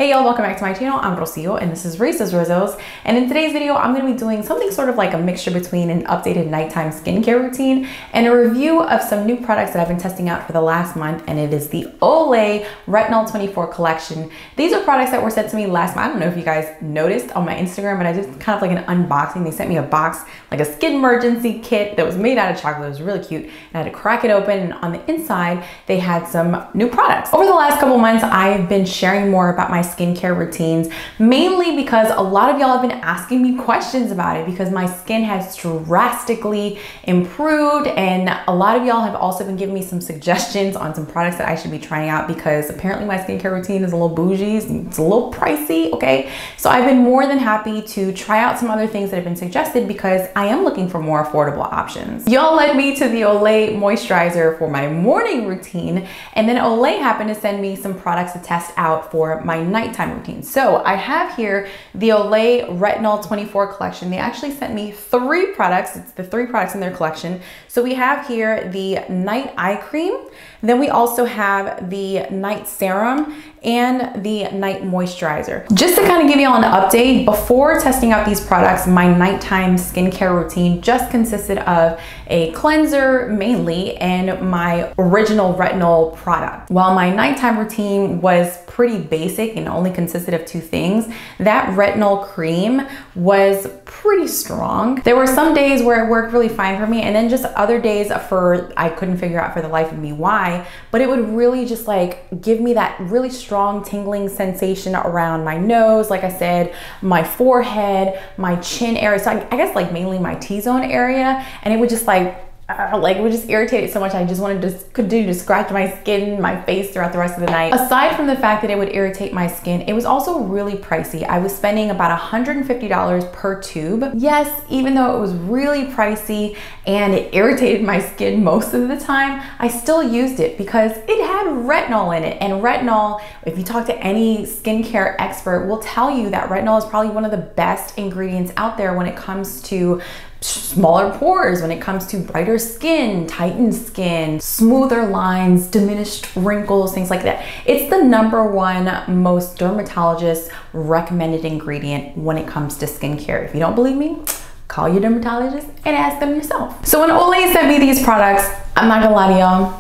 Hey y'all, welcome back to my channel. I'm Rocio and this is Reese's Rizos. And in today's video, I'm gonna be doing something sort of like a mixture between an updated nighttime skincare routine and a review of some new products that I've been testing out for the last month. And it is the Olay Retinol24 collection. These are products that were sent to me last month. I don't know if you guys noticed on my Instagram, but I did kind of like an unboxing. They sent me a box, like a skin emergency kit that was made out of chocolate. It was really cute. And I had to crack it open, and on the inside, they had some new products. Over the last couple months, I've been sharing more about my skincare routines, mainly because a lot of y'all have been asking me questions about it because my skin has drastically improved, and a lot of y'all have also been giving me some suggestions on some products that I should be trying out because apparently my skincare routine is a little bougie, it's a little pricey, okay? So I've been more than happy to try out some other things that have been suggested because I am looking for more affordable options. Y'all led me to the Olay moisturizer for my morning routine, and then Olay happened to send me some products to test out for my nighttime routine. So I have here the Olay Retinol24 collection. They actually sent me 3 products. It's the 3 products in their collection. So we have here the night eye cream, then we also have the night serum and the night moisturizer. Just to kind of give you all an update, before testing out these products, my nighttime skincare routine just consisted of a cleanser mainly and my original retinol product. While my nighttime routine was pretty basic and only consisted of 2 things, that retinol cream was pretty strong. There were some days where it worked really fine for me, and then just other days I couldn't figure out for the life of me why, but it would really just like give me that really strong tingling sensation around my nose, like I said, my forehead, my chin area. So I guess like mainly my T-zone area, and it would just it would just irritate it so much I just wanted to continue to scratch my skin, my face throughout the rest of the night. Aside from the fact that it would irritate my skin, it was also really pricey. I was spending about $150 per tube. Yes, even though it was really pricey and it irritated my skin most of the time, I still used it because it had retinol in it. And retinol, if you talk to any skincare expert, will tell you that retinol is probably one of the best ingredients out there when it comes to smaller pores, when it comes to brighter skin, tightened skin, smoother lines, diminished wrinkles, things like that. It's the #1 most dermatologist recommended ingredient when it comes to skincare. If you don't believe me, call your dermatologist and ask them yourself. So when Olay sent me these products, I'm not gonna lie to y'all,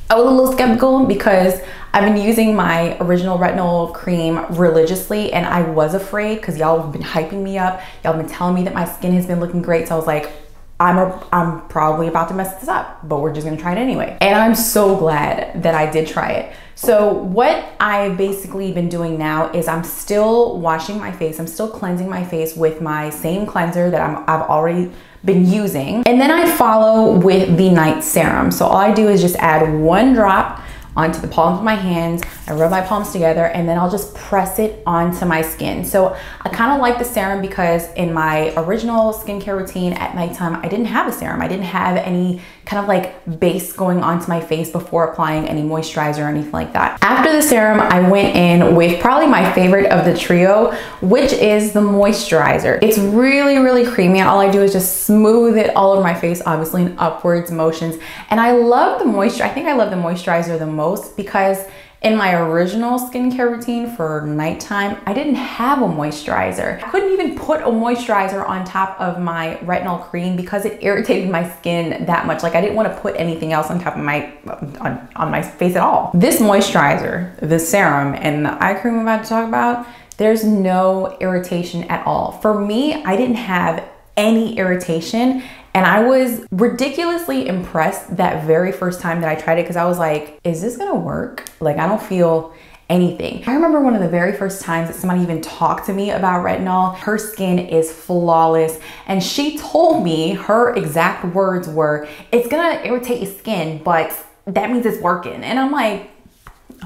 I was a little skeptical because I've been using my original retinol cream religiously, and I was afraid because y'all have been hyping me up. Y'all have been telling me that my skin has been looking great. So I was like, I'm probably about to mess this up, but we're just gonna try it anyway. And I'm so glad that I did try it. So what I've basically been doing now is I'm still washing my face. I'm still cleansing my face with my same cleanser that I've already been using. And then I follow with the night serum. So all I do is just add 1 drop onto the palms of my hands. I rub my palms together and then I'll just press it onto my skin. So I kind of like the serum because in my original skincare routine at nighttime, I didn't have a serum. I didn't have any kind of like base going onto my face before applying any moisturizer or anything like that. After the serum, I went in with probably my favorite of the trio, which is the moisturizer. It's really, really creamy. All I do is just smooth it all over my face, obviously in upwards motions. And I love the moisture. I think I love the moisturizer the most because in my original skincare routine for nighttime, I didn't have a moisturizer. I couldn't even put a moisturizer on top of my retinol cream because it irritated my skin that much. Like I didn't want to put anything else on top of on my face at all. This moisturizer, the serum, and the eye cream I'm about to talk about, there's no irritation at all. For me, I didn't have any irritation. And I was ridiculously impressed that very first time that I tried it because I was like, is this gonna work? Like, I don't feel anything. I remember one of the very first times that somebody even talked to me about retinol. Her skin is flawless. And she told me, her exact words were, it's gonna irritate your skin, but that means it's working. And I'm like,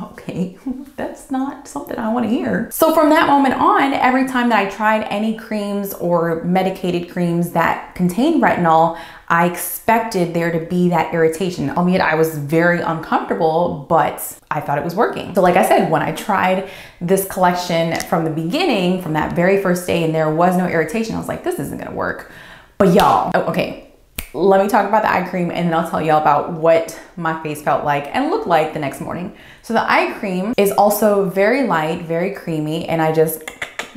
okay, that's not something I want to hear. So from that moment on, every time that I tried any creams or medicated creams that contain retinol, I expected there to be that irritation. Albeit I was very uncomfortable, but I thought it was working. So like I said, when I tried this collection from the beginning, from that very first day, and there was no irritation, I was like, this isn't gonna work. But y'all, okay, let me talk about the eye cream and then I'll tell y'all about what my face felt like and looked like the next morning. So the eye cream is also very light, very creamy, and I just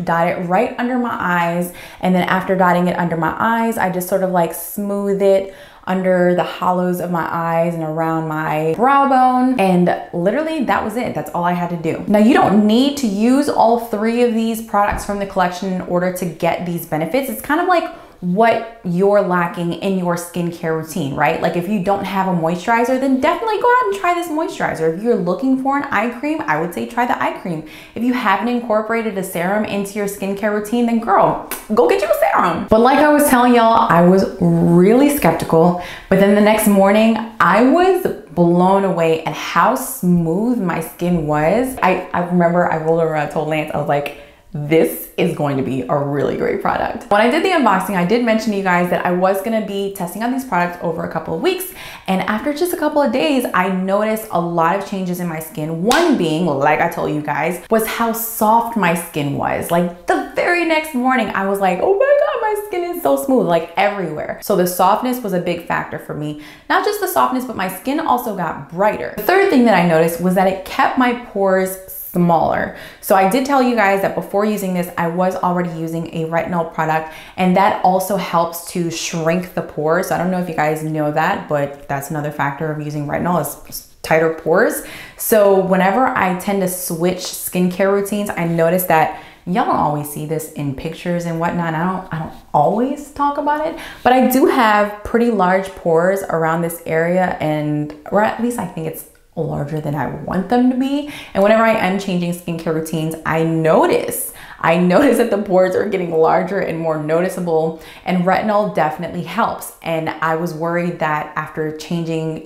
dot it right under my eyes. And then after dotting it under my eyes, I just sort of like smooth it under the hollows of my eyes and around my brow bone. And literally that was it. That's all I had to do. Now you don't need to use all 3 of these products from the collection in order to get these benefits. It's kind of like what you're lacking in your skincare routine, right? Like if you don't have a moisturizer, then definitely go out and try this moisturizer. If you're looking for an eye cream, I would say try the eye cream. If you haven't incorporated a serum into your skincare routine, then girl, go get you a serum. But like I was telling y'all, I was really skeptical, but then the next morning I was blown away at how smooth my skin was. I remember I rolled over and I told Lance, I was like, this is going to be a really great product. When I did the unboxing, I did mention to you guys that I was gonna be testing out these products over a couple of weeks. And after just a couple of days, I noticed a lot of changes in my skin. One being, like I told you guys, was how soft my skin was. Like the very next morning, I was like, oh my God, my skin is so smooth, like everywhere. So the softness was a big factor for me. Not just the softness, but my skin also got brighter. The third thing that I noticed was that it kept my pores smaller. So I did tell you guys that before using this, I was already using a retinol product, and that also helps to shrink the pores. I don't know if you guys know that, but that's another factor of using retinol is tighter pores. So whenever I tend to switch skincare routines, I notice that y'all don't always see this in pictures and whatnot. I don't always talk about it, but I do have pretty large pores around this area, and or at least I think it's larger than I want them to be. And whenever I am changing skincare routines, I notice that the pores are getting larger and more noticeable, and retinol definitely helps. And I was worried that after changing,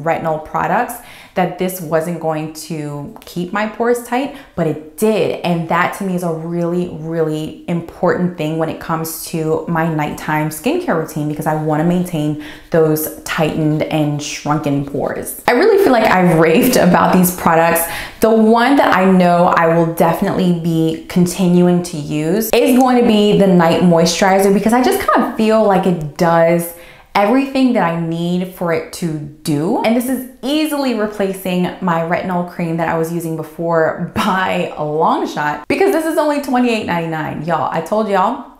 retinol products, that this wasn't going to keep my pores tight, but it did. And that to me is a really, really important thing when it comes to my nighttime skincare routine, because I want to maintain those tightened and shrunken pores. I really feel like I've raved about these products. The one that I know I will definitely be continuing to use is going to be the night moisturizer, because I just kind of feel like it does everything that I need for it to do. And this is easily replacing my retinol cream that I was using before by a long shot, because this is only $28.99. Y'all, I told y'all,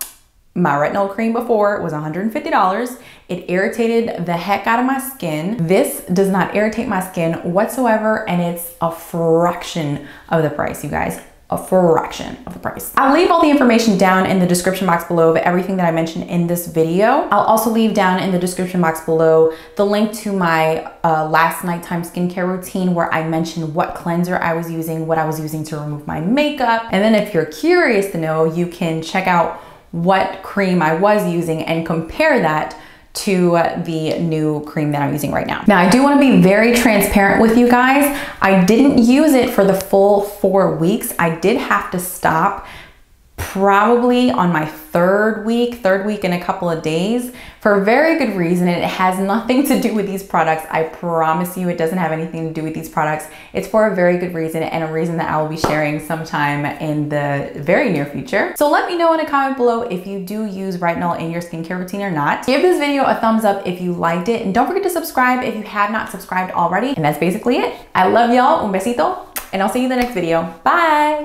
my retinol cream before was $150. It irritated the heck out of my skin. This does not irritate my skin whatsoever, and it's a fraction of the price, you guys. A fraction of the price. I'll leave all the information down in the description box below of everything that I mentioned in this video. I'll also leave down in the description box below the link to my last nighttime skincare routine, where I mentioned what cleanser I was using, what I was using to remove my makeup. And then if you're curious to know, you can check out what cream I was using and compare that to the new cream that I'm using right now. Now, I do want to be very transparent with you guys. I didn't use it for the full 4 weeks. I did have to stop probably on my third week in a couple of days, for a very good reason. And it has nothing to do with these products. I promise you, it doesn't have anything to do with these products. It's for a very good reason, and a reason that I will be sharing sometime in the very near future. So let me know in a comment below if you do use retinol in your skincare routine or not. Give this video a thumbs up if you liked it, and don't forget to subscribe if you have not subscribed already. And that's basically it. I love y'all, un besito, and I'll see you in the next video. Bye.